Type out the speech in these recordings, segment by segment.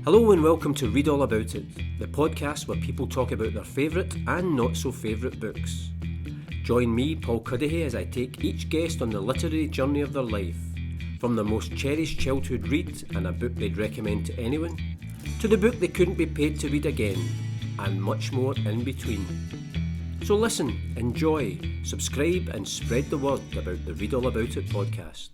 Hello and welcome to Read All About It, the podcast where people talk about their favourite and not so favourite books. Join me, Paul Cuddihy, as I take each guest on the literary journey of their life, from their most cherished childhood read and a book they'd recommend to anyone, to the book they couldn't be paid to read again, and much more in between. So listen, enjoy, subscribe and spread the word about the Read All About It podcast.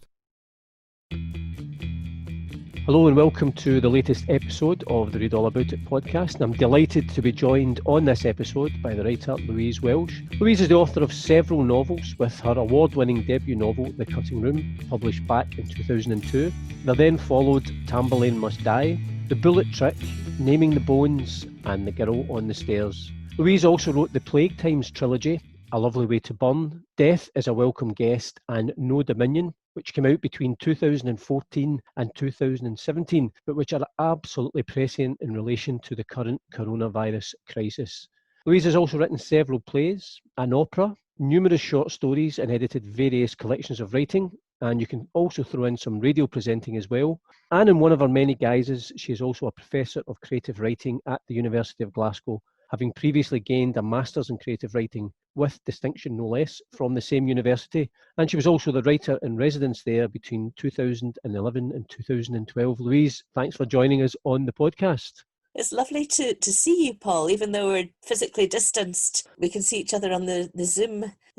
Hello and welcome to the latest episode of the Read All About It podcast. And I'm delighted to be joined on this episode by the writer Louise Welsh. Louise is the author of several novels, with her award-winning debut novel, The Cutting Room, published back in 2002. There then followed Tamburlaine Must Die, The Bullet Trick, Naming the Bones and The Girl on the Stairs. Louise also wrote the Plague Times trilogy, A Lovely Way to Burn, Death is a Welcome Guest and No Dominion, which came out between 2014 and 2017, but which are absolutely prescient in relation to the current coronavirus crisis. Louise has also written several plays, an opera, numerous short stories, and edited various collections of writing. And you can also throw in some radio presenting as well. And in one of her many guises, she is also a professor of creative writing at the University of Glasgow, having previously gained a Master's in Creative Writing with distinction, no less, from the same university. And she was also the writer in residence there between 2011 and 2012. Louise, thanks for joining us on the podcast. It's lovely to see you, Paul. Even though we're physically distanced, we can see each other on the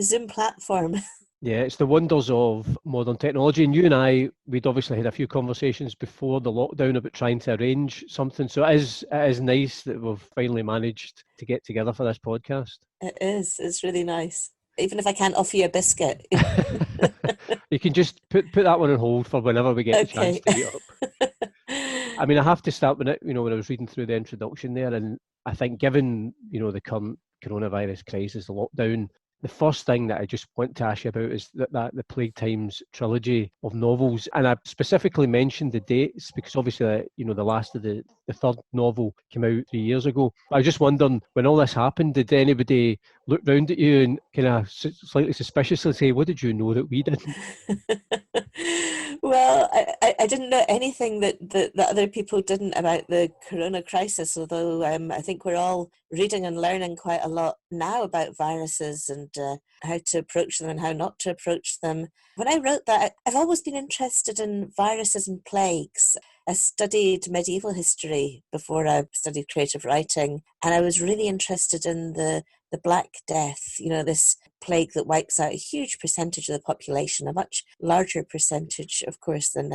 Zoom platform. Yeah, it's the wonders of modern technology. And you and I, we'd obviously had a few conversations before the lockdown about trying to arrange something. So it is nice that we've finally managed to get together for this podcast. It is. It's really nice. Even if I can't offer you a biscuit. You can just put that one on hold for whenever we get the chance to meet up. I mean, I have to start with it, when I was reading through the introduction there, and I think given, the current coronavirus crisis, the lockdown, the first thing that I just want to ask you about is that the Plague Times trilogy of novels. And I specifically mentioned the dates because obviously, the last of the third novel came out 3 years ago. I was just wondering, when all this happened, did anybody look round at you and kind of slightly suspiciously say, what did you know that we didn't? Well, I didn't know anything that other people didn't about the corona crisis, although I think we're all reading and learning quite a lot now about viruses and how to approach them and how not to approach them. When I wrote that, I've always been interested in viruses and plagues. I studied medieval history before I studied creative writing, and I was really interested in the Black Death, this plague that wipes out a huge percentage of the population, a much larger percentage, of course, than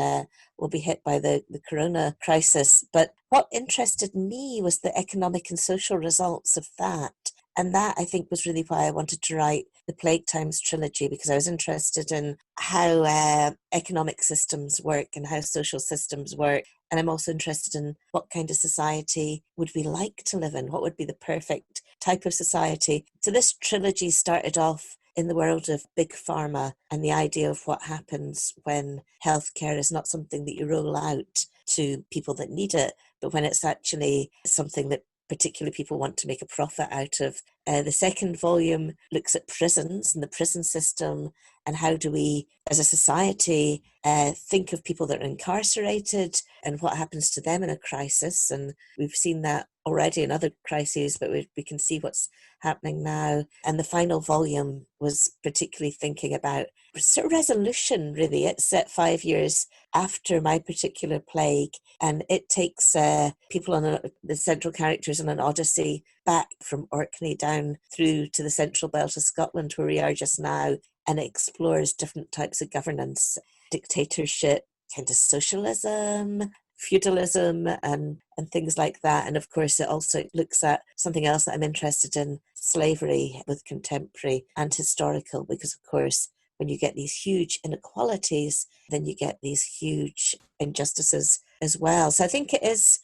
will be hit by the corona crisis. But what interested me was the economic and social results of that. And that, I think, was really why I wanted to write the Plague Times trilogy, because I was interested in how economic systems work and how social systems work. And I'm also interested in what kind of society would we like to live in? What would be the perfect type of society? So this trilogy started off in the world of big pharma and the idea of what happens when healthcare is not something that you roll out to people that need it, but when it's actually something that particularly people want to make a profit out of. The second volume looks at prisons and the prison system and how do we, as a society, think of people that are incarcerated and what happens to them in a crisis. And we've seen that already in other crises, but we can see what's happening now. And the final volume was particularly thinking about sort of resolution, really. It's set 5 years after my particular plague, and it takes people on the central characters on an odyssey back from Orkney down through to the central belt of Scotland, where we are just now, and it explores different types of governance, dictatorship, kind of socialism, feudalism, and things like that. And of course, it also looks at something else that I'm interested in, slavery, both contemporary and historical, because of course, when you get these huge inequalities, then you get these huge injustices as well. So I think it is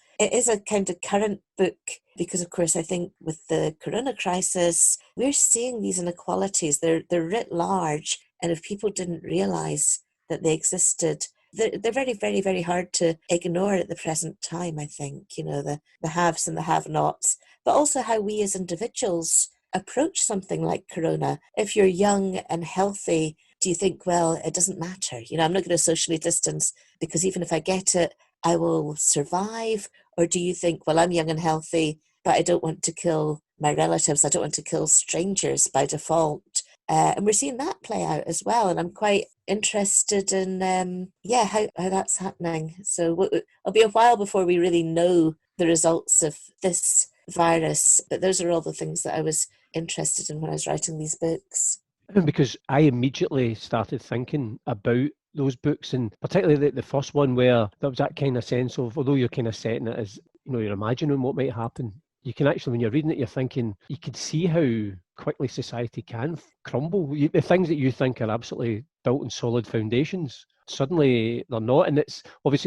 a kind of current book because, of course, I think with the corona crisis, we're seeing these inequalities. They're writ large, and if people didn't realise that they existed, they're very, very, very hard to ignore at the present time, I think, the haves and the have-nots, but also how we as individuals approach something like corona. If you're young and healthy, do you think, well, it doesn't matter? I'm not going to socially distance because even if I get it, I will survive? Or do you think, well, I'm young and healthy, but I don't want to kill my relatives. I don't want to kill strangers by default. And we're seeing that play out as well. And I'm quite interested in, how that's happening. So it'll be a while before we really know the results of this virus. But those are all the things that I was interested in when I was writing these books. Because I immediately started thinking about those books, and particularly the first one, where there was that kind of sense of, although you're kind of setting it as, you're imagining what might happen, you can actually, when you're reading it, you're thinking, you can see how quickly society can crumble. The things that you think are absolutely built on solid foundations, suddenly they're not. And it's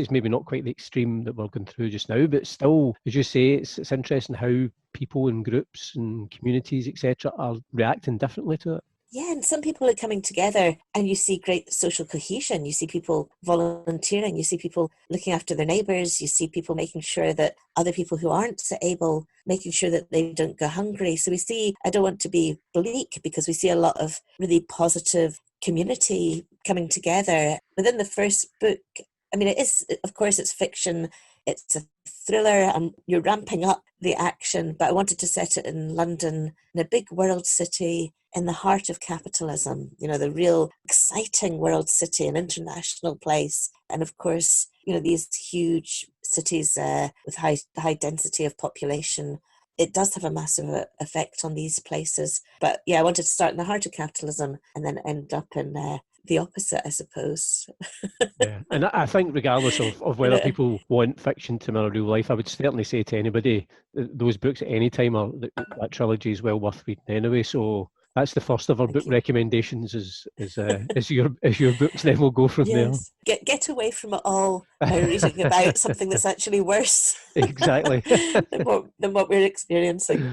maybe not quite the extreme that we're going through just now, but still, as you say, it's interesting how people and groups and communities, etc., are reacting differently to it. Yeah, and some people are coming together and you see great social cohesion. You see people volunteering, you see people looking after their neighbours, you see people making sure that other people who aren't so able, making sure that they don't go hungry. So we see, I don't want to be bleak, because we see a lot of really positive community coming together. Within the first book, I mean, it is, of course, it's fiction, it's a thriller, and you're ramping up the action, but I wanted to set it in London, in a big world city, in the heart of capitalism, the real exciting world city, an international place. And of course, these huge cities with high density of population, it does have a massive effect on these places. But yeah, I wanted to start in the heart of capitalism and then end up in the opposite, I suppose. Yeah, and I think regardless of whether people want fiction to mirror real life, I would certainly say to anybody, those books at any time, that trilogy is well worth reading anyway. So that's the first of our book recommendations is your books. Then we'll go from there. Get away from it all by reading about something that's actually worse. Exactly. than what we're experiencing.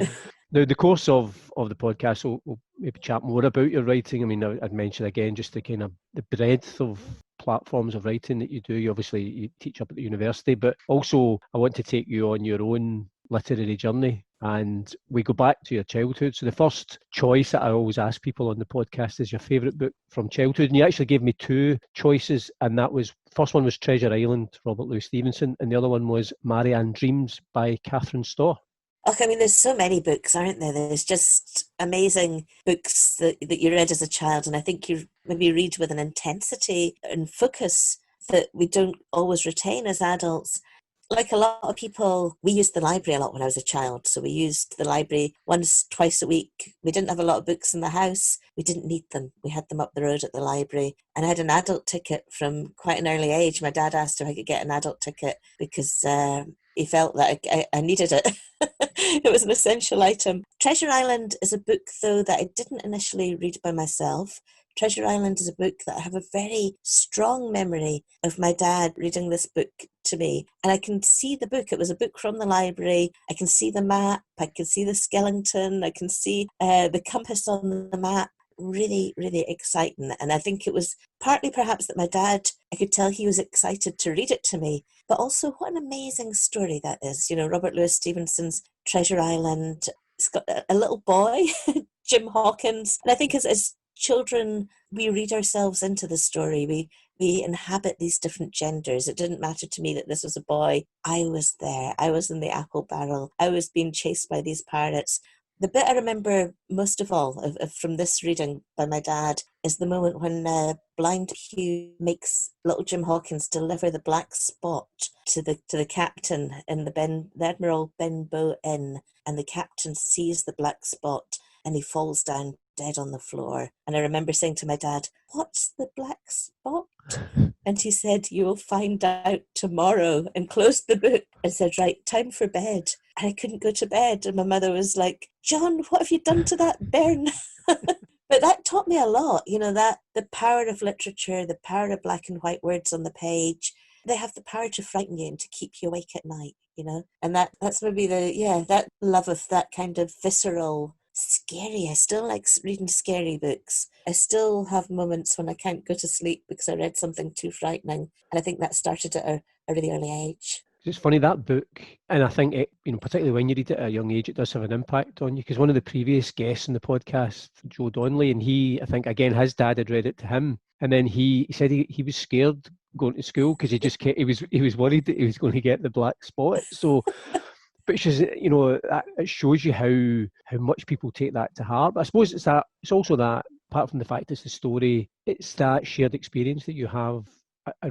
Now, the course of the podcast, we'll maybe chat more about your writing. I mean, I'd mention again just the kind of the breadth of platforms of writing that you do. You teach up at the university, but also I want to take you on your own literary journey, and we go back to your childhood. So the first choice that I always ask people on the podcast is your favourite book from childhood, and you actually gave me two choices, and that was, first one was Treasure Island, Robert Louis Stevenson, and the other one was Marianne Dreams by Catherine Storr. Okay, I mean, there's so many books, aren't there? There's just amazing books that you read as a child, and I think you maybe read with an intensity and focus that we don't always retain as adults. Like a lot of people, we used the library a lot when I was a child. So we used the library once, twice a week. We didn't have a lot of books in the house. We didn't need them. We had them up the road at the library. And I had an adult ticket from quite an early age. My dad asked if I could get an adult ticket because he felt that I needed it. It was an essential item. Treasure Island is a book, though, that I didn't initially read by myself. Treasure Island is a book that I have a very strong memory of my dad reading this book to me. And I can see the book. It was a book from the library. I can see the map. I can see the skeleton. I can see the compass on the map. Really, really exciting. And I think it was partly perhaps that my dad, I could tell he was excited to read it to me, but also what an amazing story that is. Robert Louis Stevenson's Treasure Island. It's got a little boy, Jim Hawkins. And I think as children, we read ourselves into the story. We inhabit these different genders. It didn't matter to me that this was a boy. I was there. I was in the apple barrel. I was being chased by these pirates. The bit I remember most of all from this reading by my dad is the moment when Blind Hugh makes little Jim Hawkins deliver the black spot to the captain in the Admiral Benbow Inn, and the captain sees the black spot and he falls down dead on the floor. And I remember saying to my dad, "What's the black spot?" And he said, "You will find out tomorrow," and closed the book and said, "Right, time for bed." And I couldn't go to bed. And my mother was like, "John, what have you done to that bairn?" But that taught me a lot, that the power of literature, the power of black and white words on the page, they have the power to frighten you and to keep you awake at night, And that's maybe that love of that kind of visceral, scary. I still like reading scary books. I still have moments when I can't go to sleep because I read something too frightening. And I think that started at a really early age. It's funny, that book, and I think it, particularly when you read it at a young age, it does have an impact on you. Because one of the previous guests in the podcast, Joe Donnelly, and I think again his dad had read it to him, and then he said he was scared going to school because he was worried that he was going to get the black spot. So, but it shows you how much people take that to heart. But I suppose it's also that, apart from the fact it's the story, it's that shared experience that you have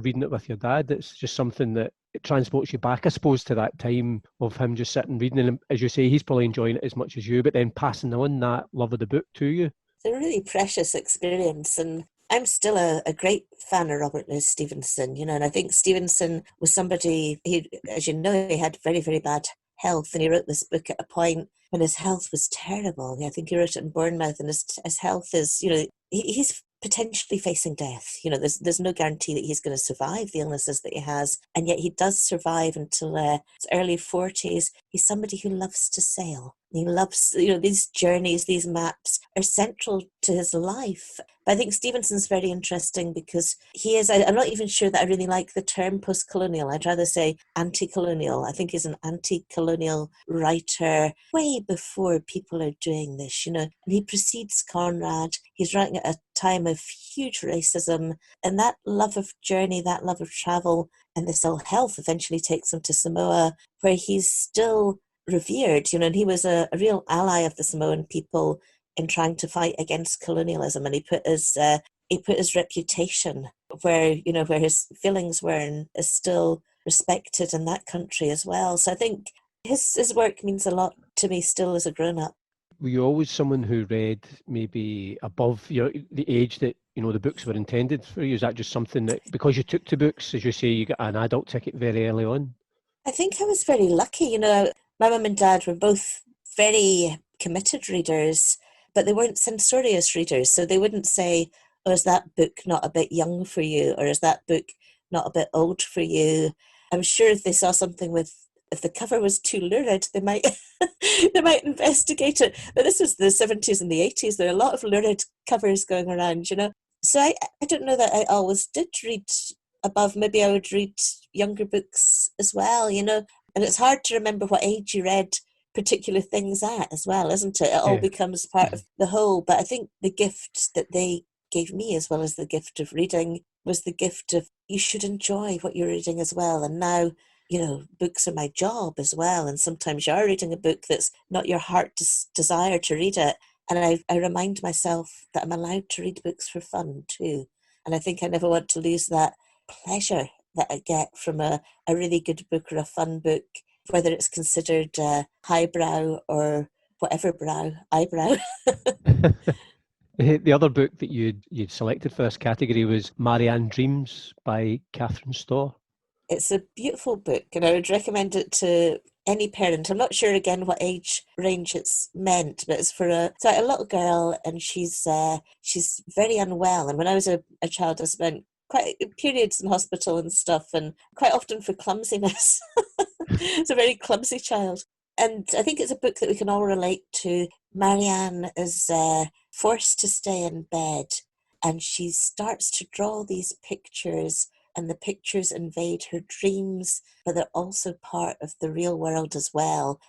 reading it with your dad. It's just something that it transports you back, I suppose, to that time of him just sitting reading. And as you say, he's probably enjoying it as much as you, but then passing on that love of the book to you. It's a really precious experience, and I'm still a great fan of Robert Louis Stevenson, and I think Stevenson was somebody, as you know, he had very, very bad health, and he wrote this book at a point when his health was terrible. I think he wrote it in Bournemouth, and his health is, he's potentially facing death. There's no guarantee that he's going to survive the illnesses that he has, and yet he does survive until his early 40s. He's somebody who loves to sail. He loves, these journeys, these maps are central to his life. But I think Stevenson's very interesting because he is, I'm not even sure that I really like the term post-colonial. I'd rather say anti-colonial. I think he's an anti-colonial writer way before people are doing this, And he precedes Conrad. He's writing at a time of huge racism, and that love of journey, that love of travel, and this ill health eventually takes him to Samoa, where he's still revered, and he was a real ally of the Samoan people in trying to fight against colonialism, and he put his reputation where his feelings were, and is still respected in that country as well. So I think his work means a lot to me still as a grown-up. Were you always someone who read maybe above the age that the books were intended for you? Is that just something that, because you took to books, as you say, you got an adult ticket very early on? I think I was very lucky. My mum and dad were both very committed readers, but they weren't censorious readers. So they wouldn't say, oh, is that book not a bit young for you? Or is that book not a bit old for you? I'm sure if they saw something if the cover was too lurid, they might they might investigate it. But this was the 70s and the 80s. There are a lot of lurid covers going around, So I don't know that I always did read above. Maybe I would read younger books as well, And it's hard to remember what age you read particular things at as well, isn't it? It all becomes part of the whole. But I think the gift that they gave me, as well as the gift of reading, was the gift of you should enjoy what you're reading as well. And now, books are my job as well. And sometimes you are reading a book that's not your heart desire to read it. And I remind myself that I'm allowed to read books for fun too. And I think I never want to lose that pleasure that I get from a really good book or a fun book, whether it's considered highbrow or whatever eyebrow. The other book that you'd selected for this category was Marianne Dreams by Catherine Storr. It's a beautiful book, and I would recommend it to any parent. I'm not sure again what age range it's meant, but it's for a little girl, and she's very unwell. And when I was a child, I spent quite periods in hospital and stuff, and quite often for clumsiness. It's a very clumsy child. And I think it's a book that we can all relate to. Marianne is forced to stay in bed, and she starts to draw these pictures, and the pictures invade her dreams, but they're also part of the real world as well.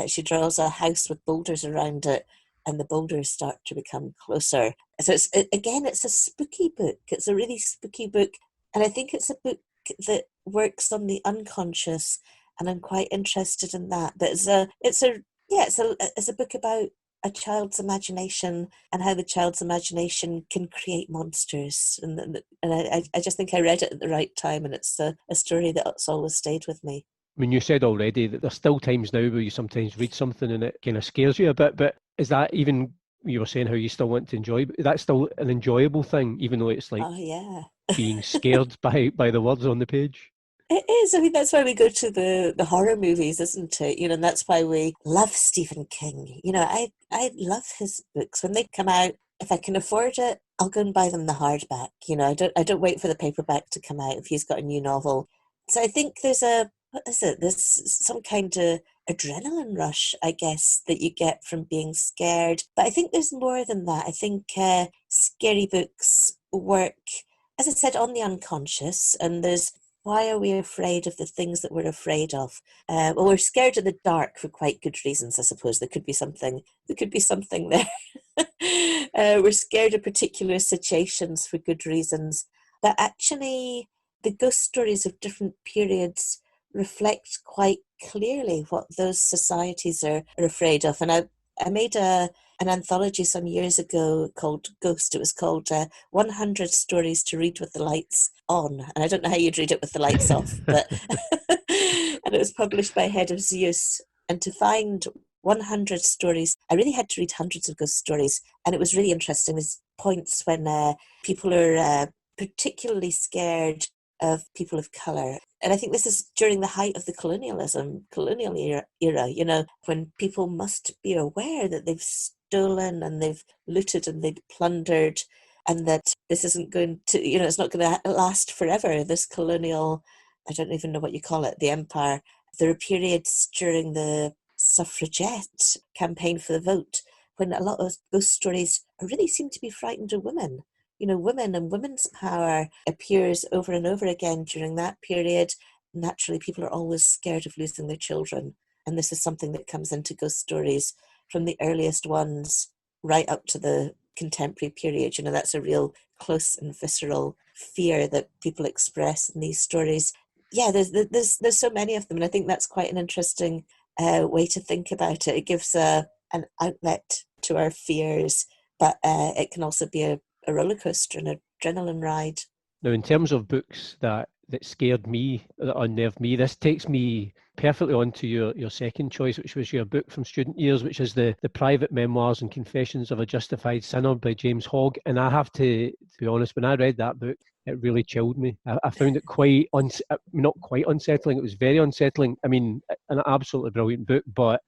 She draws a house with boulders around it, and the boulders start to become closer. So it's a spooky book. It's a really spooky book, and I think it's a book that works on the unconscious, and I'm quite interested in that. But it's a book about a child's imagination and how the child's imagination can create monsters. And I just think I read it at the right time, and it's a story that's always stayed with me. I mean, you said already that there's still times now where you sometimes read something and it kind of scares you a bit, but is that, even you were saying how you still want to enjoy, but that's still an enjoyable thing, even though it's like being scared by the words on the page? It is. I mean, that's why we go to the horror movies, isn't it? And that's why we love Stephen King. I love his books. When they come out, if I can afford it, I'll go and buy them the hardback. I don't wait for the paperback to come out if he's got a new novel. So I think there's some kind of adrenaline rush, I guess, that you get from being scared. But I think there's more than that. I think scary books work, as I said, on the unconscious, and there's, why are we afraid of the things that we're afraid of? Well, we're scared of the dark for quite good reasons, I suppose. There could be something there. We're scared of particular situations for good reasons. But actually, the ghost stories of different periods reflect quite clearly what those societies are afraid of. And I made an anthology some years ago called Ghost. It was called 100 Stories to Read with the Lights On. And I don't know how you'd read it with the lights off, but and it was published by Head of Zeus. And to find 100 stories, I really had to read hundreds of ghost stories. And it was really interesting. There's points when people are particularly scared of people of colour. And I think this is during the height of the colonial era, you know, when people must be aware that they've stolen and they've looted and they've plundered, and that this isn't going to, you know, it's not going to last forever, this colonial, I don't even know what you call it, the empire. There are periods during the suffragette campaign for the vote when a lot of ghost stories really seem to be frightened of women. You know, women and women's power appears over and over again during that period. Naturally, people are always scared of losing their children. And this is something that comes into ghost stories from the earliest ones right up to the contemporary period. You know, that's a real close and visceral fear that people express in these stories. Yeah, there's so many of them. And I think that's quite an interesting way to think about it. It gives an outlet to our fears, but it can also be a roller coaster, an adrenaline ride. Now, in terms of books that scared me, that unnerved me, this takes me perfectly on to your second choice, which was your book from student years, which is the Private Memoirs and Confessions of a Justified Sinner by James Hogg. And I have to be honest, when I read that book, it really chilled me. I found it quite, not quite unsettling, it was very unsettling. I mean, an absolutely brilliant book, but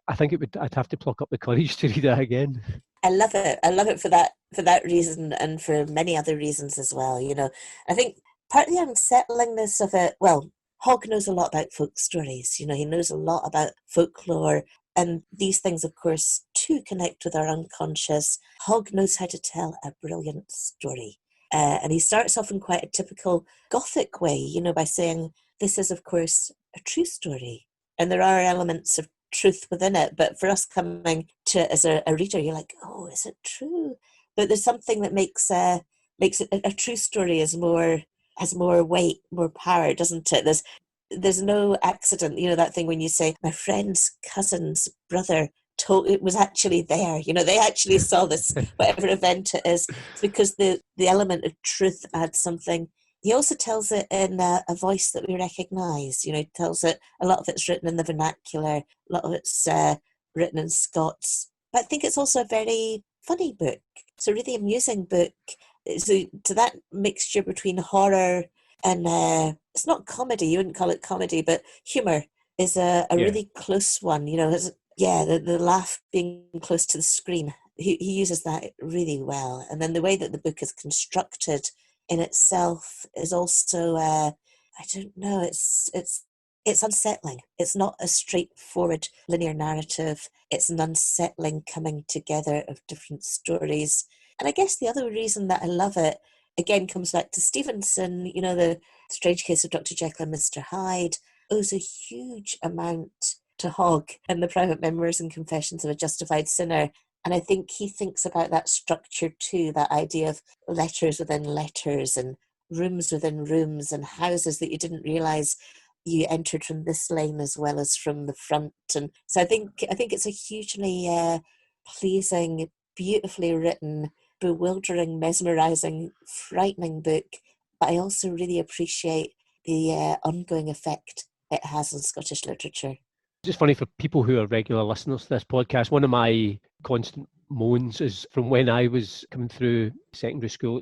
I think I'd have to pluck up the courage to read it again. I love it. I love it for that reason, and for many other reasons as well. You know, I think part of the unsettlingness of it, well, Hogg knows a lot about folk stories. You know, he knows a lot about folklore, and these things, of course, too connect with our unconscious. Hogg knows how to tell a brilliant story. And he starts off in quite a typical Gothic way, you know, by saying, this is, of course, a true story. And there are elements of truth within it, but for us coming to as a reader, you're like, oh, is it true? But there's something that makes it a true story has more weight, more power, doesn't it? There's no accident. You know, that thing when you say, my friend's cousin's brother told, it was actually there. You know, they actually saw this, whatever event it is. It's because the element of truth adds something. He also tells it in a voice that we recognise. You know, he tells it, a lot of it's written in the vernacular, a lot of it's written in Scots. But I think it's also a very funny book. It's a really amusing book. So to that mixture between horror and, it's not comedy, you wouldn't call it comedy, but humour is a really close one. You know, the laugh being close to the screen. He uses that really well. And then the way that the book is constructed in itself is also, I don't know, it's unsettling. It's not a straightforward linear narrative. It's an unsettling coming together of different stories. And I guess the other reason that I love it, again, comes back to Stevenson. You know, the Strange Case of Dr. Jekyll and Mr. Hyde owes a huge amount to Hogg and the Private Memoirs and Confessions of a Justified Sinner. And I think he thinks about that structure too, that idea of letters within letters and rooms within rooms and houses that you didn't realise you entered from this lane as well as from the front. And so I think it's a hugely pleasing, beautifully written, bewildering, mesmerising, frightening book. But I also really appreciate the ongoing effect it has on Scottish literature. It's funny for people who are regular listeners to this podcast. One of my constant moans is from when I was coming through secondary school,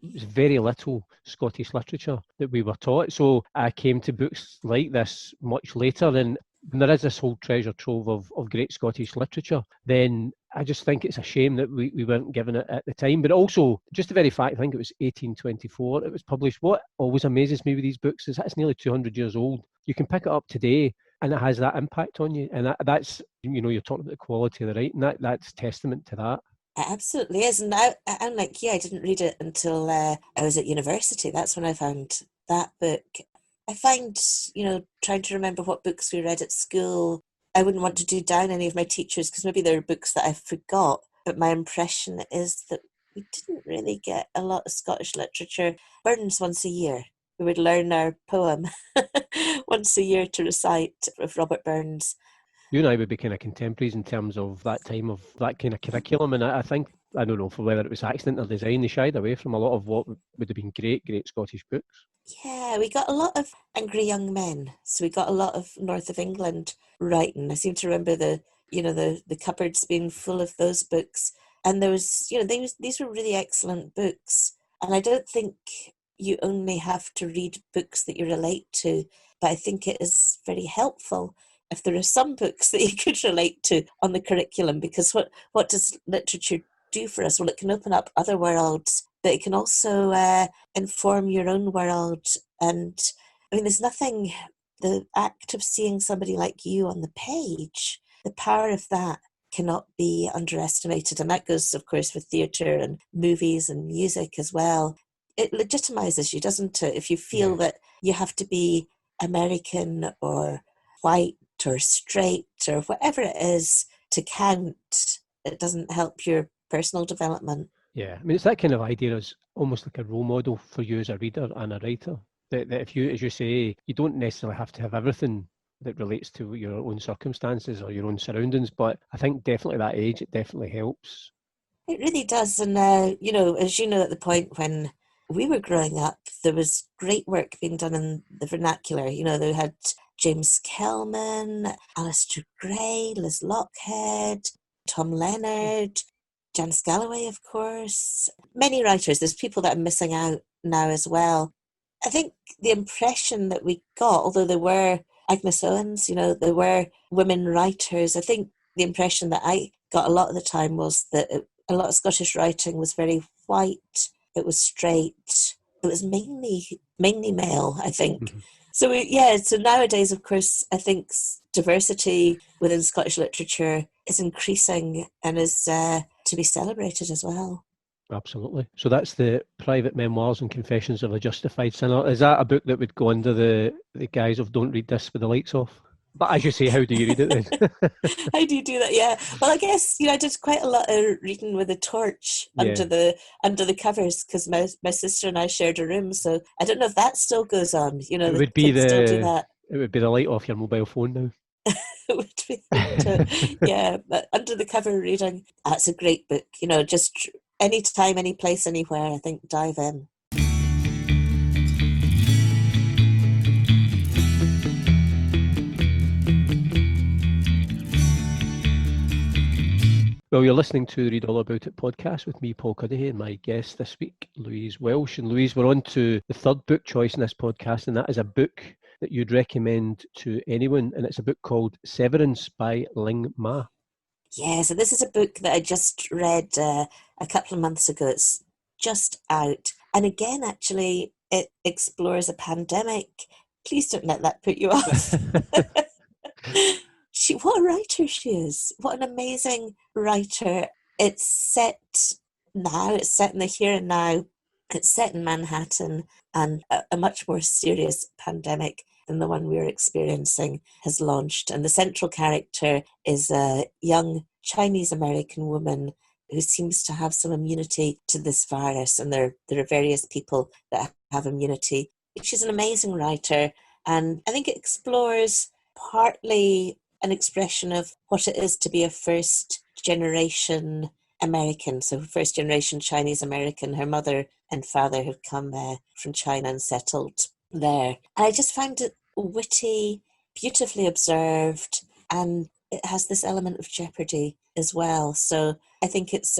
it was very little Scottish literature that we were taught. So I came to books like this much later. And when there is this whole treasure trove of great Scottish literature, then I just think it's a shame that we weren't given it at the time. But also, just the very fact, I think it was 1824, it was published. What always amazes me with these books is it's nearly 200 years old. You can pick it up today and it has that impact on you. And that's, you know, you're talking about the quality of the writing. That's testament to that. It absolutely is. And I'm like you, I didn't read it until I was at university. That's when I found that book. I find, you know, trying to remember what books we read at school, I wouldn't want to do down any of my teachers because maybe there are books that I forgot. But my impression is that we didn't really get a lot of Scottish literature. Burns once a year. we would learn our poem once a year to recite of Robert Burns. You and I would be kind of contemporaries in terms of that time of that kind of curriculum, and I think, I don't know for whether it was accident or design, they shied away from a lot of what would have been great Scottish books. Yeah, we got a lot of angry young men. So we got a lot of north of England writing. I seem to remember the cupboards being full of those books. And there was, these were really excellent books. And I don't think you only have to read books that you relate to, but I think it is very helpful if there are some books that you could relate to on the curriculum, because what does literature do for us? Well, it can open up other worlds, but it can also inform your own world. And I mean, there's nothing, the act of seeing somebody like you on the page, the power of that cannot be underestimated. And that goes, of course, with theatre and movies and music as well. It legitimizes you, doesn't it? If you feel that you have to be American or white or straight or whatever it is to count, it doesn't help your personal development. Yeah, I mean, it's that kind of idea as almost like a role model for you as a reader and a writer. That if you, as you say, you don't necessarily have to have everything that relates to your own circumstances or your own surroundings, but I think definitely that age, it definitely helps. It really does. And, as you know, at the point when we were growing up, there was great work being done in the vernacular. They had James Kelman, Alistair Gray, Liz Lockhead, Tom Leonard, Janice Galloway, of course. Many writers. There's people that are missing out now as well. I think the impression that we got, although there were Agnes Owens, there were women writers, I think the impression that I got a lot of the time was that a lot of Scottish writing was very white, it was straight, it was mainly male, I think. Mm-hmm. So nowadays, of course, I think diversity within Scottish literature is increasing and is to be celebrated as well. Absolutely. So that's the Private Memoirs and Confessions of a Justified Sinner. Is that a book that would go under the guise of don't read this with the lights off? But as you say, how do you read it then? How do you do that? Yeah. Well, I guess, I did quite a lot of reading with a torch under the covers, because my sister and I shared a room. So I don't know if that still goes on. It would be still do that. It would be the light off your mobile phone now. It would be, yeah. But under the cover reading, that's a great book. Just anytime, any place, anywhere, I think dive in. Well, you're listening to the Read All About It podcast with me, Paul Cuddihy, and my guest this week, Louise Welsh. And Louise, we're on to the third book choice in this podcast, and that is a book that you'd recommend to anyone, and it's a book called Severance by Ling Ma. Yeah, so this is a book that I just read a couple of months ago. It's just out. And again, actually, it explores a pandemic. Please don't let that put you off. What a writer she is. What an amazing writer. It's set now. It's set in the here and now. It's set in Manhattan, and a much more serious pandemic than the one we're experiencing has launched. And the central character is a young Chinese-American woman who seems to have some immunity to this virus. And there are various people that have immunity. She's an amazing writer. And I think it explores partly an expression of what it is to be a first-generation American, so first-generation Chinese-American. Her mother and father had come from China and settled there. And I just found it witty, beautifully observed, and it has this element of jeopardy as well. So I think it's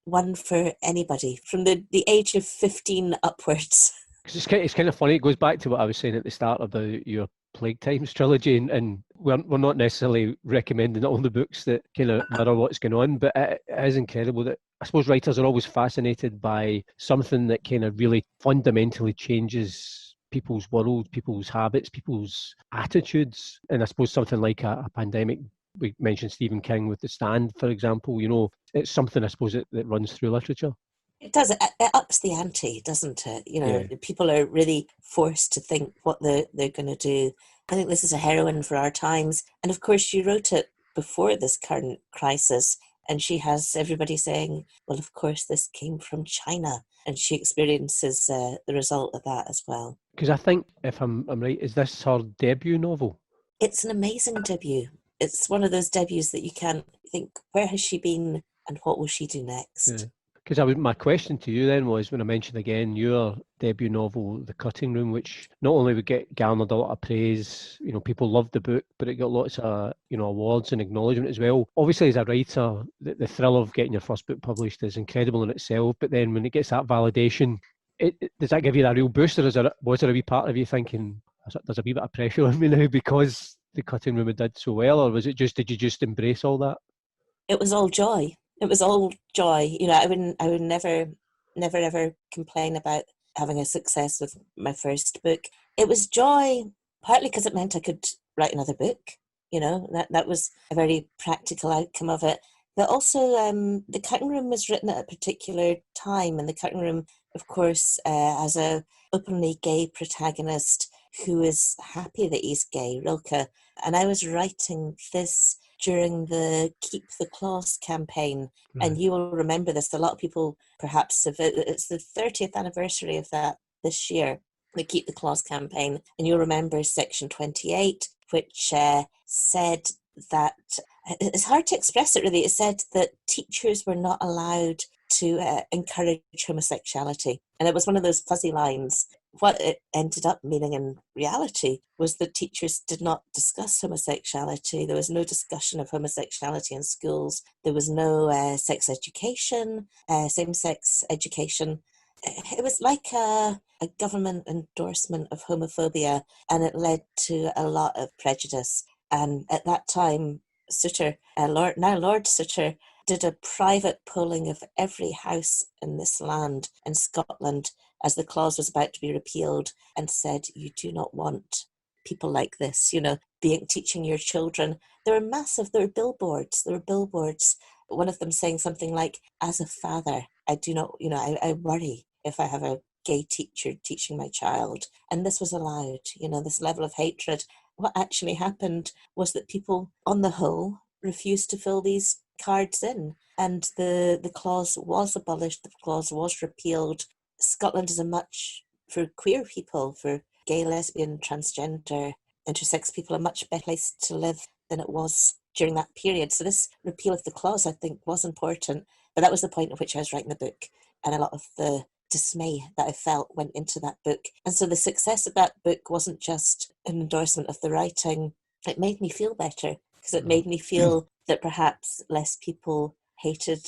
one for anybody from the age of 15 upwards. It's kind of funny. It goes back to what I was saying at the start about your Plague Times trilogy, and we're not necessarily recommending all the books that kind of mirror what's going on, but it is incredible that I suppose writers are always fascinated by something that kind of really fundamentally changes people's world, people's habits, people's attitudes. And I suppose something like a pandemic, we mentioned Stephen King with The Stand, for example, it's something I suppose that runs through literature. It does. It ups the ante, doesn't it? People are really forced to think what they're going to do. I think this is a heroine for our times. And of course, she wrote it before this current crisis. And she has everybody saying, well, of course, this came from China. And she experiences the result of that as well. Because I think, if I'm right, is this her debut novel? It's an amazing debut. It's one of those debuts that you can't think, where has she been and what will she do Yeah. next? Because my question to you then was, when I mentioned again your debut novel, The Cutting Room, which not only would get garnered a lot of praise, people loved the book, but it got lots of, awards and acknowledgement as well. Obviously, as a writer, the thrill of getting your first book published is incredible in itself, but then when it gets that validation, does that give you that real boost, or was there a wee part of you thinking, there's a wee bit of pressure on me now because The Cutting Room did so well, or did you just embrace all that? It was all joy. It was all joy. I would never ever complain about having a success with my first book. It was joy, partly because it meant I could write another book. That was a very practical outcome of it. But also, The Cutting Room was written at a particular time, and The Cutting Room, of course, has a openly gay protagonist who is happy that he's gay, Rilke. And I was writing this during the Keep the Clause campaign. Right. And you will remember this. A lot of people perhaps it's the 30th anniversary of that this year, the Keep the Clause campaign. And you'll remember Section 28, which said that, it's hard to express it really, it said that teachers were not allowed to encourage homosexuality. And it was one of those fuzzy lines. What it ended up meaning in reality was that teachers did not discuss homosexuality. There was no discussion of homosexuality in schools. There was no sex education, same-sex education. It was like a government endorsement of homophobia, and it led to a lot of prejudice. And at that time, Souter, Lord Souter, did a private polling of every house in this land in Scotland as the clause was about to be repealed, and said, you do not want people like this, teaching your children. There were billboards, one of them saying something like, as a father, I do not, I worry if I have a gay teacher teaching my child. And this was allowed, this level of hatred. What actually happened was that people, on the whole, refused to fill these cards in, and the clause was abolished, the clause was repealed. Scotland is for queer people, for gay, lesbian, transgender, intersex people, a much better place to live than it was during that period. So this repeal of the clause, I think, was important, but that was the point at which I was writing the book, and a lot of the dismay that I felt went into that book. And so the success of that book wasn't just an endorsement of the writing, it made me feel better, because it made me feel that perhaps less people hated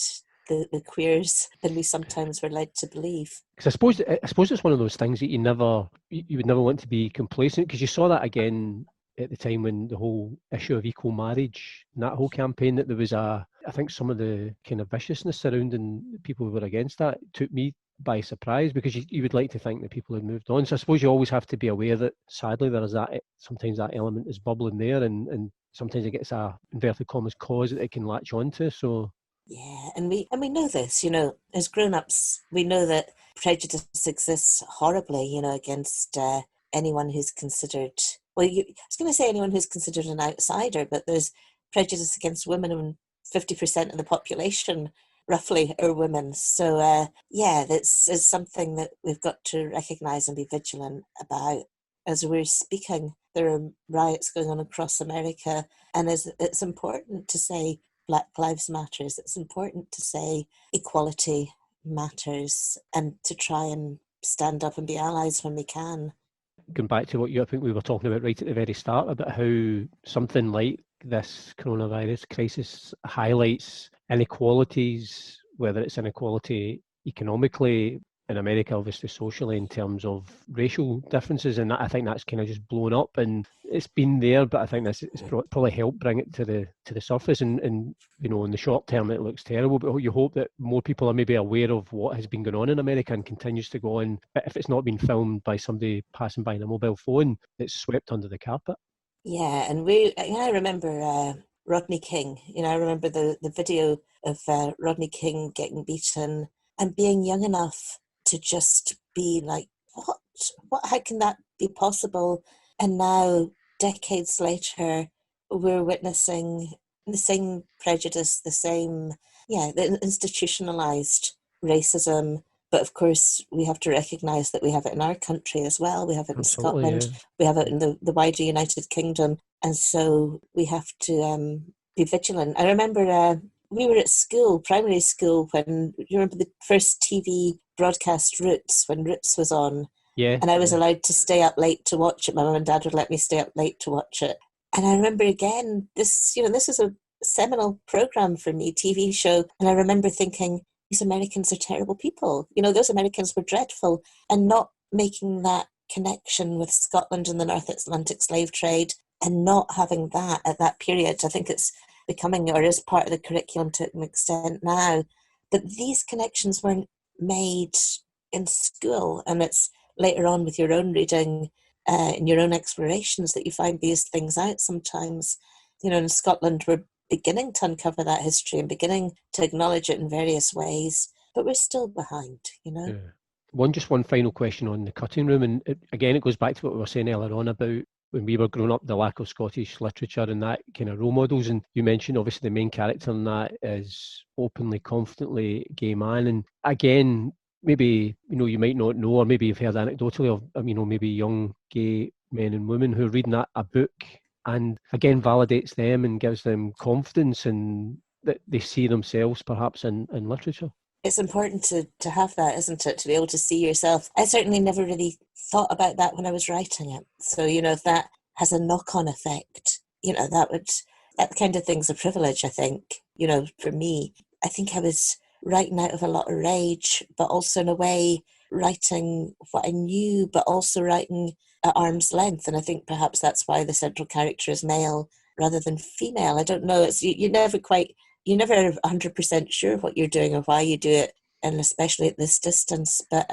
the queers than we sometimes were led to believe. Because I suppose it's one of those things that you would never want to be complacent, because you saw that again at the time when the whole issue of equal marriage and that whole campaign, that there was I think some of the kind of viciousness surrounding people who were against that took me by surprise, because you would like to think that people had moved on. So I suppose you always have to be aware that sadly there is sometimes that element is bubbling there, and sometimes it gets a inverted commas cause that it can latch onto. So yeah, and we know this, as grown-ups, we know that prejudice exists horribly, against anyone who's considered, I was going to say anyone who's considered an outsider, but there's prejudice against women, and 50% of the population roughly are women. So that's is something that we've got to recognise and be vigilant about. As we're speaking, there are riots going on across America, and it's important to say Black Lives Matters. It's important to say equality matters, and to try and stand up and be allies when we can. going back to what I think we were talking about right at the very start, about how something like this coronavirus crisis highlights inequalities, whether it's inequality economically, in America, obviously socially, in terms of racial differences, and I think that's kind of just blown up, and it's been there, but I think it's probably helped bring it to the surface, and in the short term it looks terrible, but you hope that more people are maybe aware of what has been going on in America and continues to go on. But if it's not been filmed by somebody passing by in a mobile phone, it's swept under the carpet. Yeah, and I remember Rodney King. I remember the video of Rodney King getting beaten and being young enough to just be like, how can that be possible? And now, decades later, we're witnessing the same prejudice, the institutionalized racism But of course, we have to recognise that we have it in our country as well. We have it in Absolutely, Scotland. yeah. We have it in the wider United Kingdom. And so we have to be vigilant. I remember we were at school, primary school, when you remember the first TV broadcast Roots, when Roots was on. Yeah. And I was allowed to stay up late to watch it. My mum and dad would let me stay up late to watch it. And I remember again, this is a seminal program for me, TV show. And I remember thinking, these Americans are terrible people. Those Americans were dreadful. And not making that connection with Scotland and the North Atlantic slave trade, and not having that at that period. I think it's becoming, or is part of the curriculum to an extent now. But these connections weren't made in school. And it's later on with your own reading, in your own explorations, that you find these things out sometimes. In Scotland, we're beginning to uncover that history and beginning to acknowledge it in various ways, but we're still behind. Yeah. One final question on the cutting room, and it goes back to what we were saying earlier on about when we were growing up, the lack of Scottish literature and that kind of role models. And you mentioned obviously the main character in that is openly, confidently gay man, and again, maybe you might not know, or maybe you've heard anecdotally of maybe young gay men and women who are reading a book, and again validates them and gives them confidence, and that they see themselves perhaps in literature. It's important to have that, isn't it? To be able to see yourself. I certainly never really thought about that when I was writing it. So, if that has a knock-on effect, that kind of thing's a privilege, I think. For me, I think I was writing out of a lot of rage, but also in a way writing what I knew, but also writing at arm's length. And I think perhaps that's why the central character is male rather than female. I don't know. It's you're never 100% sure what you're doing or why you do it, and especially at this distance. But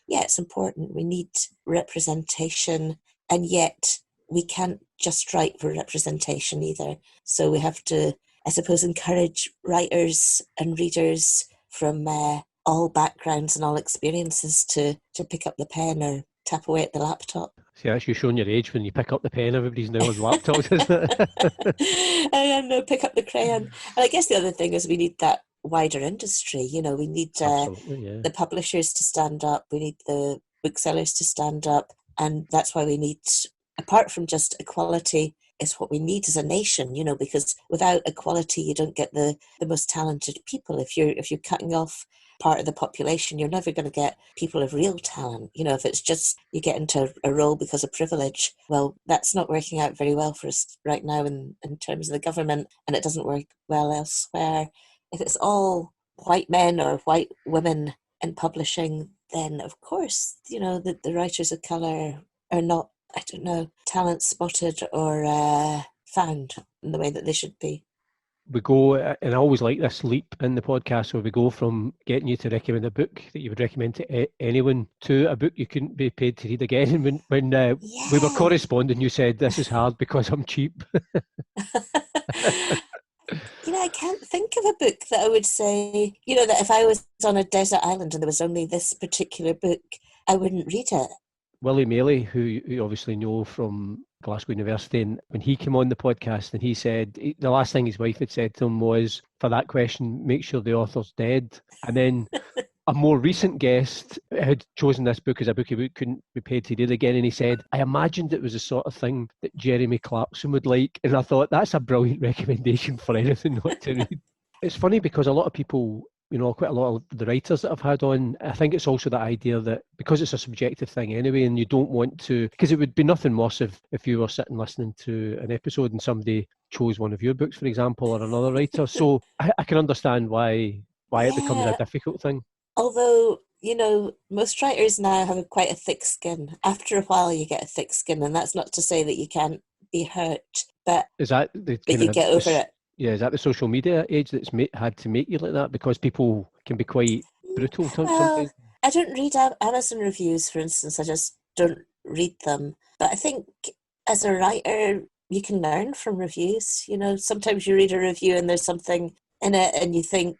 it's important. We need representation, and yet we can't just write for representation either. So we have to, I suppose, encourage writers and readers from all backgrounds and all experiences to pick up the pen or tap away at the laptop. See, that's you showing your age when you pick up the pen. Everybody's now on laptops, isn't it? I know, pick up the crayon. And I guess the other thing is we need that wider industry. We need the publishers to stand up. We need the booksellers to stand up. And that's why we need, apart from just equality, is what we need as a nation, because without equality, you don't get the most talented people. If you're cutting off part of the population, you're never going to get people of real talent. If it's just you get into a role because of privilege, well, that's not working out very well for us right now in terms of the government, and it doesn't work well elsewhere. If it's all white men or white women in publishing, then of course, the writers of colour are not, I don't know, talent spotted or found in the way that they should be. We go, and I always like this leap in the podcast where we go from getting you to recommend a book that you would recommend to anyone to a book you couldn't be paid to read again. And when we were corresponding, you said, this is hard because I'm cheap. I can't think of a book that I would say, that if I was on a desert island and there was only this particular book, I wouldn't read it. Willie Maley, who you obviously know from Glasgow University, and when he came on the podcast, and he said the last thing his wife had said to him was, for that question, make sure the author's dead. And then a more recent guest had chosen this book as a book he couldn't be paid to read again, and he said, I imagined it was the sort of thing that Jeremy Clarkson would like. And I thought, that's a brilliant recommendation for anything not to read. It's funny because a lot of people, quite a lot of the writers that I've had on, I think it's also the idea that because it's a subjective thing anyway, and you don't want to, because it would be nothing worse if you were sitting listening to an episode and somebody chose one of your books, for example, or another writer. So I can understand why it becomes a difficult thing. Although, most writers now have quite a thick skin. After a while, you get a thick skin, and that's not to say that you can't be hurt, but is that you get over it. Yeah, is that the social media age that's had to make you like that? Because people can be quite brutal sometimes. I don't read Amazon reviews, for instance. I just don't read them. But I think as a writer, you can learn from reviews. Sometimes you read a review and there's something in it and you think,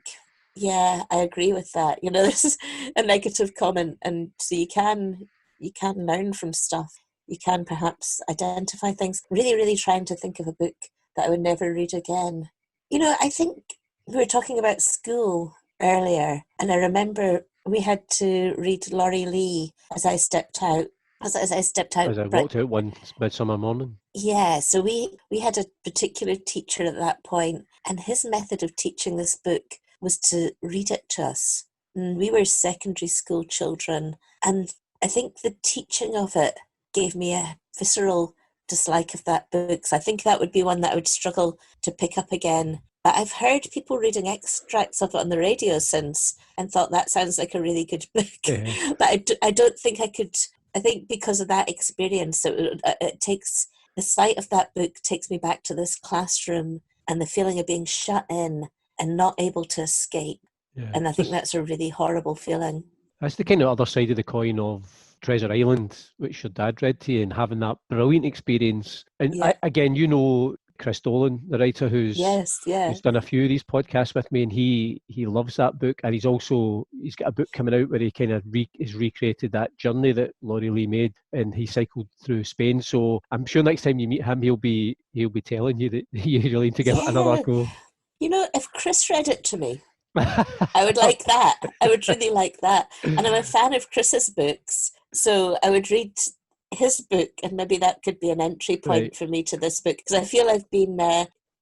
yeah, I agree with that. This is a negative comment. And so you can learn from stuff. You can perhaps identify things. Really, really trying to think of a book that I would never read again. I think we were talking about school earlier, and I remember we had to read Laurie Lee as I stepped out. As I stepped out. As I walked out one midsummer morning. Yeah, so we had a particular teacher at that point, and his method of teaching this book was to read it to us. And we were secondary school children, and I think the teaching of it gave me a visceral dislike of that book. So I think that would be one that I would struggle to pick up again. But I've heard people reading extracts of it on the radio since and thought that sounds like a really good book. Yeah. But I don't think I could. I think because of that experience, it takes the sight of that book takes me back to this classroom and the feeling of being shut in and not able to escape. Yeah. And I think that's a really horrible feeling. That's the kind of other side of the coin of Treasure Island, which your dad read to you, and having that brilliant experience. And Yeah. again, Chris Dolan, the writer who's done a few of these podcasts with me, and he loves that book, and he's got a book coming out where he kind of has recreated that journey that Laurie Lee made, and he cycled through Spain. So I'm sure next time you meet him, he'll be telling you that you really need to give it another go. If Chris read it to me, I would like that. I would really like that. And I'm a fan of Chris's books, so I would read his book, and maybe that could be an entry point for me to this book, because I feel I've been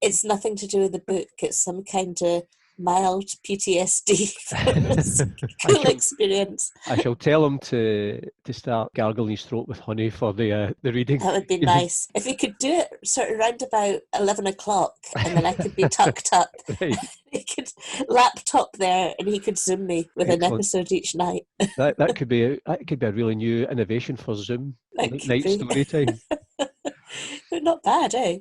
it's nothing to do with the book, it's some kind of mild PTSD from this cool experience. I shall tell him to start gargling his throat with honey for the reading. That would be nice. If he could do it sort of round about 11 o'clock, and then I could be tucked up. Right. He could laptop there, and he could Zoom me with an episode each night. That could be a really new innovation for Zoom. Night story time. Not bad, eh?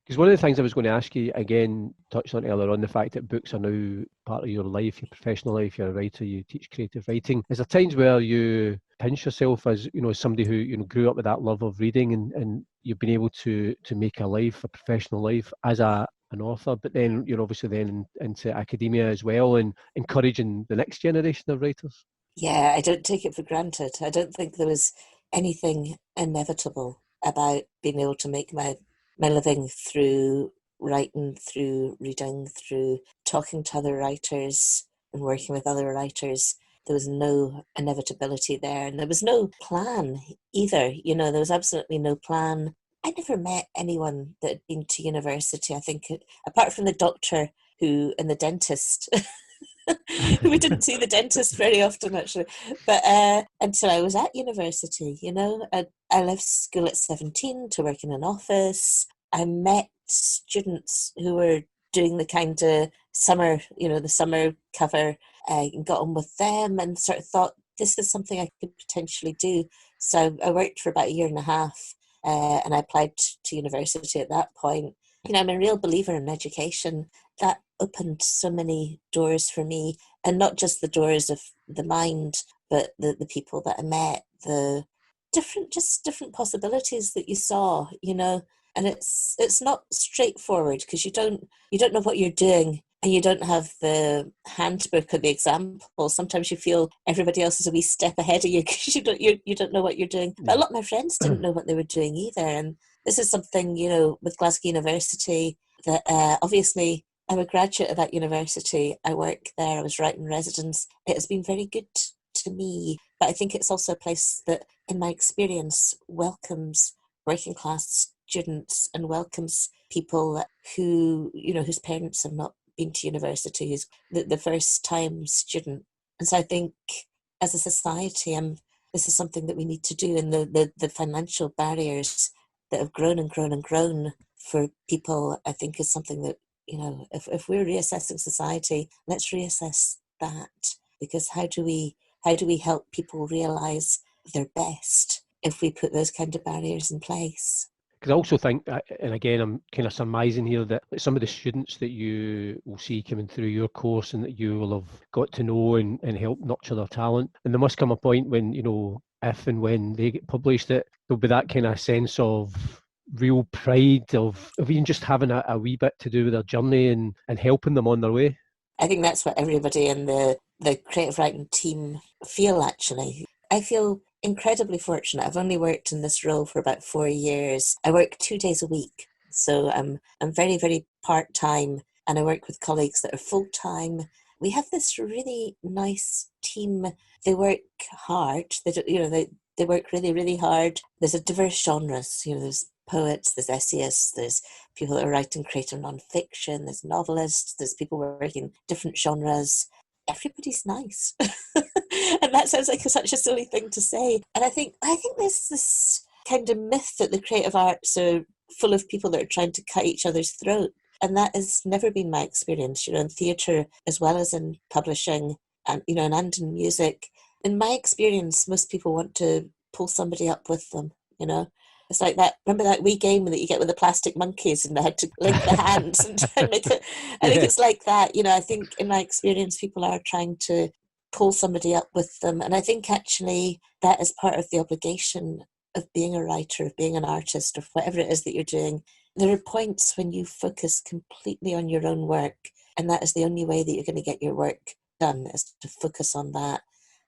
Because one of the things I was going to ask you, again, touched on earlier on, the fact that books are now part of your life, your professional life, you're a writer, you teach creative writing. Is there times where you pinch yourself as, as somebody who, grew up with that love of reading, and you've been able to make a professional life as an author, but then you're obviously then into academia as well, and encouraging the next generation of writers? Yeah, I don't take it for granted. I don't think there was anything inevitable about being able to make my living through writing, through reading, through talking to other writers and working with other writers. There was no inevitability there, and there was no plan either. There was absolutely no plan. I never met anyone that had been to university, I think, apart from the doctor and the dentist. We didn't see the dentist very often, actually, but until I was at university, I left school at 17 to work in an office. I met students who were doing the kind of summer, the summer cover, and got on with them and sort of thought, this is something I could potentially do. So I worked for about a year and a half, and I applied to university at that point. I'm a real believer in education. That opened so many doors for me, and not just the doors of the mind, but the people that I met, the different possibilities that you saw, and it's not straightforward, because you don't know what you're doing, and you don't have the handbook or the example. Sometimes you feel everybody else is a wee step ahead of you, because you don't know what you're doing. But a lot of my friends didn't know what they were doing either, and this is something, with Glasgow University, that obviously I'm a graduate of that university. I work there. I was writing residence. It has been very good to me, but I think it's also a place that, in my experience, welcomes working class students and welcomes people who, whose parents have not been to university, who's the first time student. And so I think as a society, this is something that we need to do, and the financial barriers that have grown and grown and grown for people, I think, is something that, if we're reassessing society, let's reassess that, because how do we help people realise their best if we put those kind of barriers in place? Because I also think, and again, I'm kind of surmising here, that some of the students that you will see coming through your course and that you will have got to know and help nurture their talent, and there must come a point when, if and when they get published, that there'll be that kind of sense of real pride of even just having a wee bit to do with their journey and helping them on their way. I think that's what everybody in the creative writing team feel, actually. I feel incredibly fortunate. I've only worked in this role for about 4 years. I work 2 days a week, so I'm very, very part-time, and I work with colleagues that are full-time, we have this really nice team. They work hard. They work really, really hard. There's a diverse genres. There's poets, there's essayists, there's people that are writing creative non-fiction, there's novelists, there's people working different genres. Everybody's nice. And that sounds like such a silly thing to say. And I think there's this kind of myth that the creative arts are full of people that are trying to cut each other's throat. And that has never been my experience, in theatre as well as in publishing and, and in music. In my experience, most people want to pull somebody up with them, It's like that. Remember that wee game that you get with the plastic monkeys and they had to link the hands and make it. I think it's like that. I think in my experience, people are trying to pull somebody up with them. And I think actually that is part of the obligation of being a writer, of being an artist, of whatever it is that you're doing. There are points when you focus completely on your own work, and that is the only way that you're going to get your work done, is to focus on that.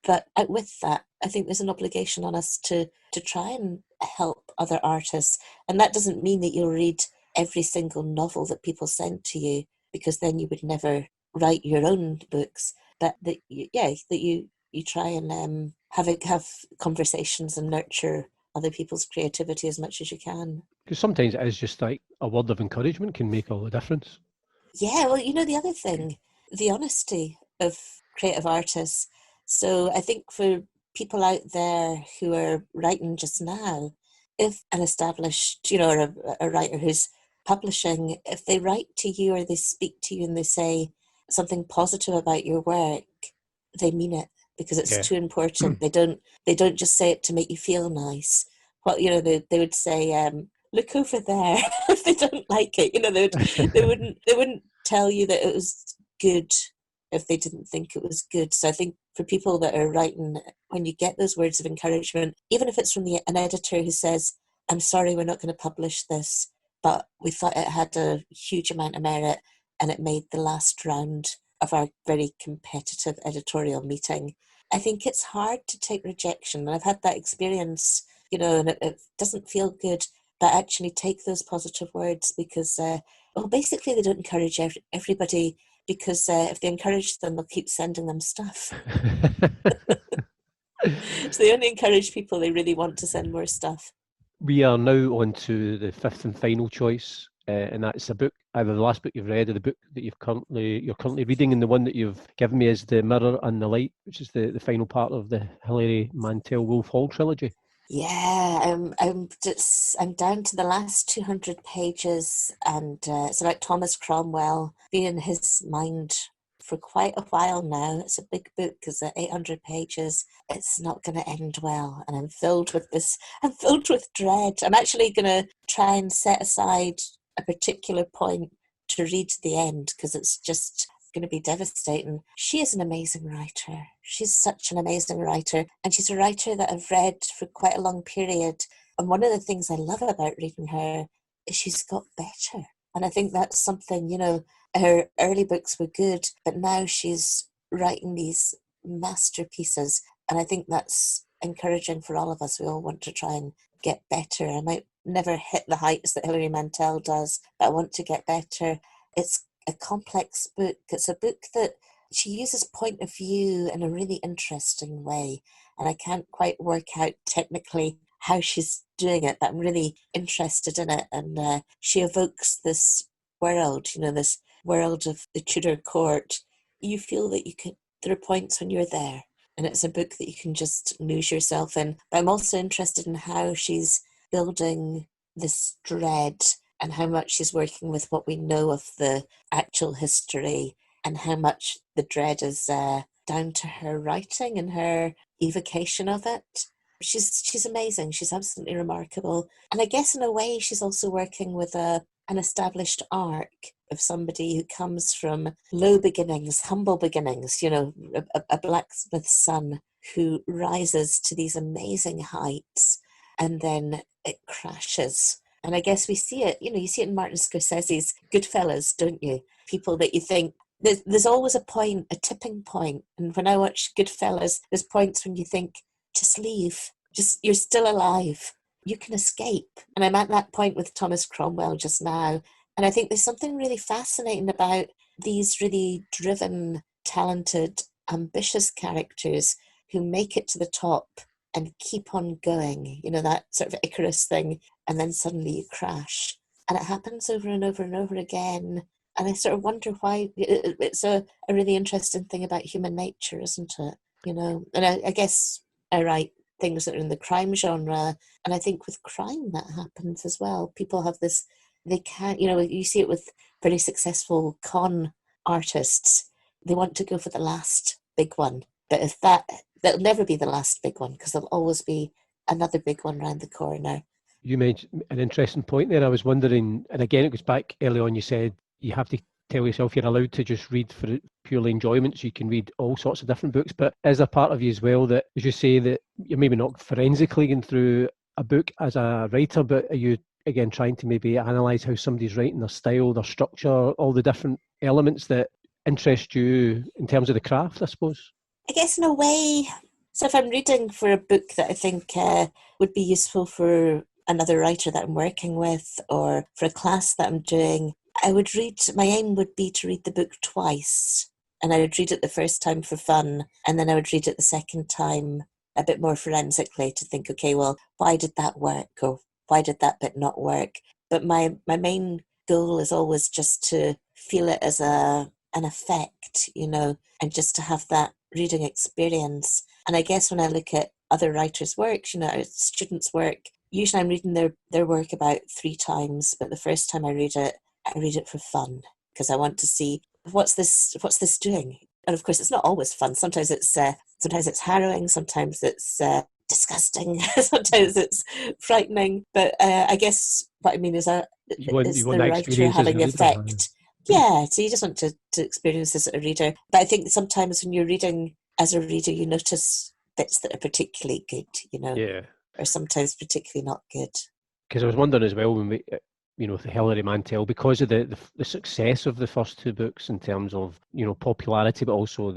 But with that, I think there's an obligation on us to try and help other artists. And that doesn't mean that you'll read every single novel that people send to you, because then you would never write your own books. But that you try and have conversations and nurture other people's creativity as much as you can. Because sometimes it is just like a word of encouragement can make all the difference. Yeah, well, the other thing, the honesty of creative artists. So I think for people out there who are writing just now, if an established, or a writer who's publishing, if they write to you or they speak to you and they say something positive about your work, they mean it, because it's too important. They don't just say it to make you feel nice. They would say, look over there. If they don't like it, they wouldn't tell you that it was good if they didn't think it was good. So I think for people that are writing, when you get those words of encouragement, even if it's from an editor who says, I'm sorry, we're not going to publish this, but we thought it had a huge amount of merit and it made the last round of our very competitive editorial meeting. I think it's hard to take rejection. And I've had that experience, and it doesn't feel good, but actually take those positive words, because, basically they don't encourage everybody, because if they encourage them, they'll keep sending them stuff. So they only encourage people they really want to send more stuff. We are now on to the fifth and final choice, and that's a book, either the last book you've read or the book that you're currently reading, and the one that you've given me is The Mirror and the Light, which is the final part of the Hilary Mantel Wolf Hall trilogy. Yeah, I'm down to the last 200 pages, and it's about Thomas Cromwell, been in his mind for quite a while now. It's a big book, because at 800 pages, it's not going to end well, and I'm filled with dread. I'm actually going to try and set aside a particular point to read to the end, because it's just going to be devastating. She is an amazing writer. She's such an amazing writer, and she's a writer that I've read for quite a long period. And one of the things I love about reading her is she's got better. And I think that's something, her early books were good, but now she's writing these masterpieces. And I think that's encouraging for all of us. We all want to try and get better. I might never hit the heights that Hilary Mantel does, but I want to get better. It's a complex book. It's a book that she uses point of view in a really interesting way, and I can't quite work out technically how she's doing it, but I'm really interested in it. And she evokes this world, this world of the Tudor court. You feel that there are points when you're there, and it's a book that you can just lose yourself in. But I'm also interested in how she's building this dread, and how much she's working with what we know of the actual history, and how much the dread is down to her writing and her evocation of it. She's amazing. She's absolutely remarkable. And I guess in a way she's also working with an established arc of somebody who comes from low beginnings, humble beginnings, a blacksmith's son who rises to these amazing heights, and then it crashes. And I guess we see it, you see it in Martin Scorsese's Goodfellas, don't you? People that you think, there's always a point, a tipping point. And when I watch Goodfellas, there's points when you think, just leave. You're still alive. You can escape. And I'm at that point with Thomas Cromwell just now. And I think there's something really fascinating about these really driven, talented, ambitious characters who make it to the top and keep on going, that sort of Icarus thing, and then suddenly you crash. And it happens over and over and over again. And I sort of wonder why. It's a really interesting thing about human nature, isn't it? And I guess I write things that are in the crime genre, and I think with crime that happens as well. People have this, they can't, you see it with very successful con artists. They want to go for the last big one. But if that'll never be the last big one, because there'll always be another big one round the corner. You made an interesting point there. I was wondering, and again, it goes back early on, you said you have to tell yourself you're allowed to just read for purely enjoyment, so you can read all sorts of different books. But is there part of you as well that, as you say, that you're maybe not forensically going through a book as a writer, but are you, again, trying to maybe analyse how somebody's writing, their style, their structure, all the different elements that interest you in terms of the craft, I suppose? I guess in a way, so if I'm reading for a book that I think would be useful for another writer that I'm working with, or for a class that I'm doing, my aim would be to read the book twice. And I would read it the first time for fun, and then I would read it the second time a bit more forensically to think, okay, well, why did that work? Or why did that bit not work? But my main goal is always just to feel it as an effect, and just to have that reading experience. And I guess when I look at other writers' work, students' work, usually I'm reading their work about 3 times, but the first time I read it for fun, because I want to see what's this doing. And of course, it's not always fun. Sometimes it's harrowing. Sometimes it's disgusting. Sometimes it's frightening. But I guess what I mean is the writer having effect. Yeah, so you just want to experience this as a reader. But I think sometimes when you're reading as a reader, you notice bits that are particularly good, Yeah. or sometimes particularly not good. Because I was wondering as well, when we, with Hilary Mantel, because of the success of the first 2 books in terms of, popularity, but also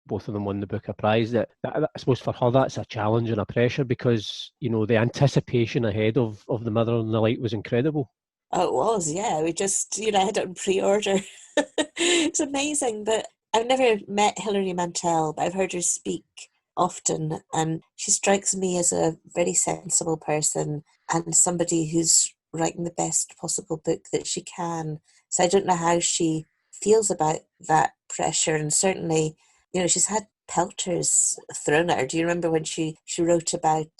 both of them won the Booker Prize, that I suppose for her that's a challenge and a pressure, because, the anticipation ahead of The Mother in the Light was incredible. Oh, it was, yeah. We just, I had it on pre-order. It's amazing. But I've never met Hilary Mantel, but I've heard her speak often, and she strikes me as a very sensible person and somebody who's writing the best possible book that she can. So I don't know how she feels about that pressure, and certainly, she's had pelters thrown at her. Do you remember when she wrote about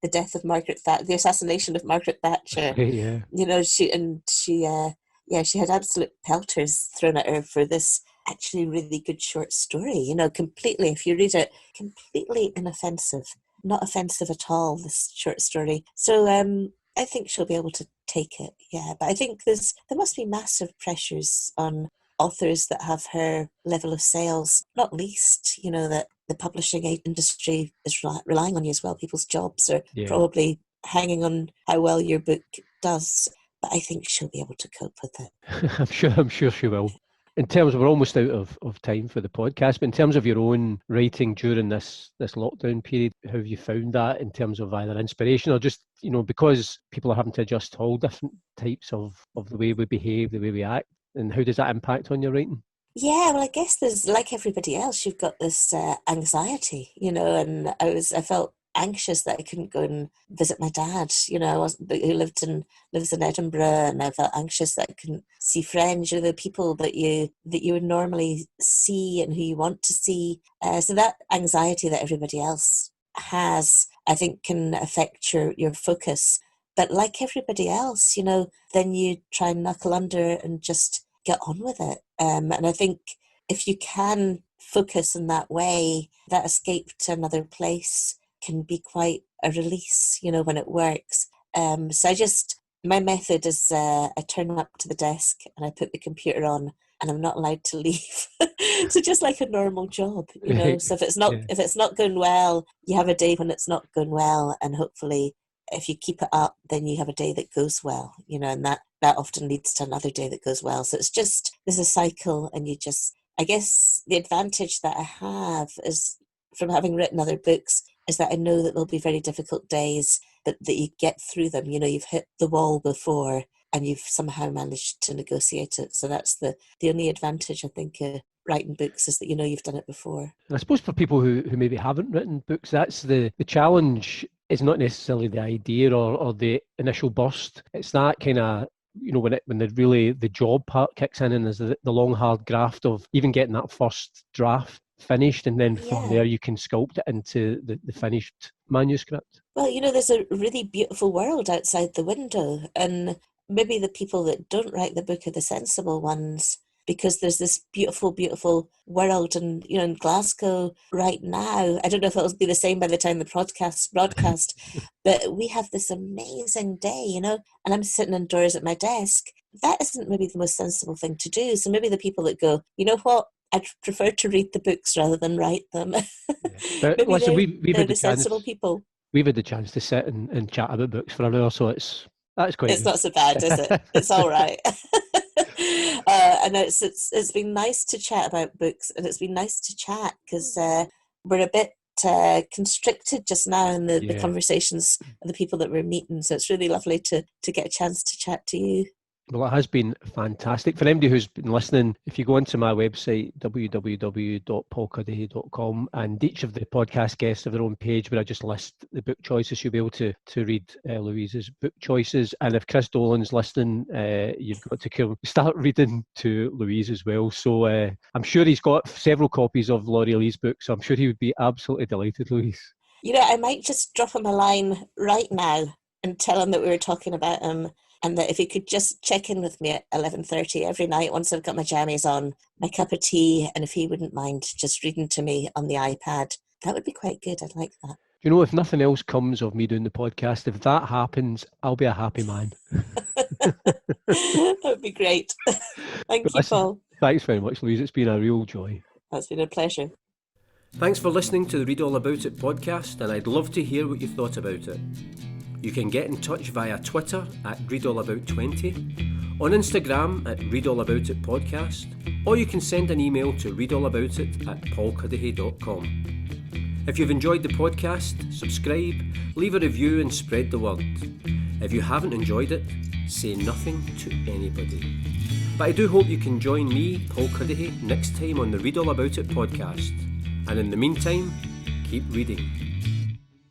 the death of the assassination of Margaret Thatcher? Yeah. She had absolute pelters thrown at her for this actually really good short story, completely, if you read it, completely inoffensive, not offensive at all, this short story. So I think she'll be able to take it, yeah. But I think there must be massive pressures on authors that have her level of sales, not least, that the publishing industry is relying on you as well. People's jobs are probably hanging on how well your book does. But I think she'll be able to cope with it. I'm sure she will. In terms of, we're almost out of time for the podcast, but in terms of your own writing during this lockdown period, how have you found that in terms of either inspiration or just, because people are having to adjust to all different types of the way we behave, the way we act, and how does that impact on your writing? Yeah, well, I guess there's, like everybody else, you've got this anxiety, and I felt anxious that I couldn't go and visit my dad, who lives in Edinburgh, and I felt anxious that I couldn't see friends, the people that you would normally see and who you want to see. So that anxiety that everybody else has, I think, can affect your focus. But like everybody else, then you try and knuckle under and just get on with it. And I think if you can focus in that way, that escape to another place can be quite a release, when it works. So my method is I turn up to the desk and I put the computer on and I'm not allowed to leave. So just like a normal job, So if it's not going well, you have a day when it's not going well, and hopefully if you keep it up, then you have a day that goes well, and that often leads to another day that goes well. So there's a cycle, and I guess the advantage that I have is from having written other books is that I know that there'll be very difficult days, but that you get through them. You've hit the wall before and you've somehow managed to negotiate it. So that's the only advantage, I think, writing books is that you know you've done it before. And I suppose for people who maybe haven't written books, that's the challenge. Is not necessarily the idea or the initial burst. It's that kind of, you know, when the job part kicks in, and there's the long hard graft of even getting that first draft finished, and then from there you can sculpt it into the finished manuscript. Well, you know, there's a really beautiful world outside the window, and maybe the people that don't write the book are the sensible ones, because there's this beautiful, beautiful world. And, you know, in Glasgow right now, I don't know if it'll be the same by the time the broadcast, but we have this amazing day, you know, and I'm sitting indoors at my desk. That isn't maybe the most sensible thing to do. So maybe the people that go, you know what, I'd prefer to read the books rather than write them. But maybe listen, they're the sensible people. We've had the chance to sit and chat about books for an hour, so that's quite It's good. not so bad, is it? It's all right. And it's been nice to chat about books, and it's been nice to chat because we're a bit constricted just now in the conversations of the people that we're meeting. So it's really lovely to get a chance to chat to you. Well, it has been fantastic. For anybody who's been listening, if you go onto my website, www.paulcuddihy.com, and each of the podcast guests have their own page where I just list the book choices, you'll be able to read Louise's book choices. And if Chris Dolan's listening, you've got to start reading to Louise as well. So I'm sure he's got several copies of Laurie Lee's book, so I'm sure he would be absolutely delighted, Louise. You know, I might just drop him a line right now and tell him that we were talking about him, and that if he could just check in with me at 11:30 every night once I've got my jammies on, my cup of tea, and if he wouldn't mind just reading to me on the iPad, that would be quite good. I'd like that. You know, if nothing else comes of me doing the podcast, if that happens, I'll be a happy man. That would be great. Thank you, Paul. Thanks very much, Louise. It's been a real joy. That's been a pleasure. Thanks for listening to the Read All About It podcast, and I'd love to hear what you thought about it. You can get in touch via Twitter at ReadAllAbout20, on Instagram at ReadAllAboutItPodcast, or you can send an email to readallaboutit@paulcuddihy.com. If you've enjoyed the podcast, subscribe, leave a review and spread the word. If you haven't enjoyed it, say nothing to anybody. But I do hope you can join me, Paul Cuddihy, next time on the Read All About It podcast. And in the meantime, keep reading.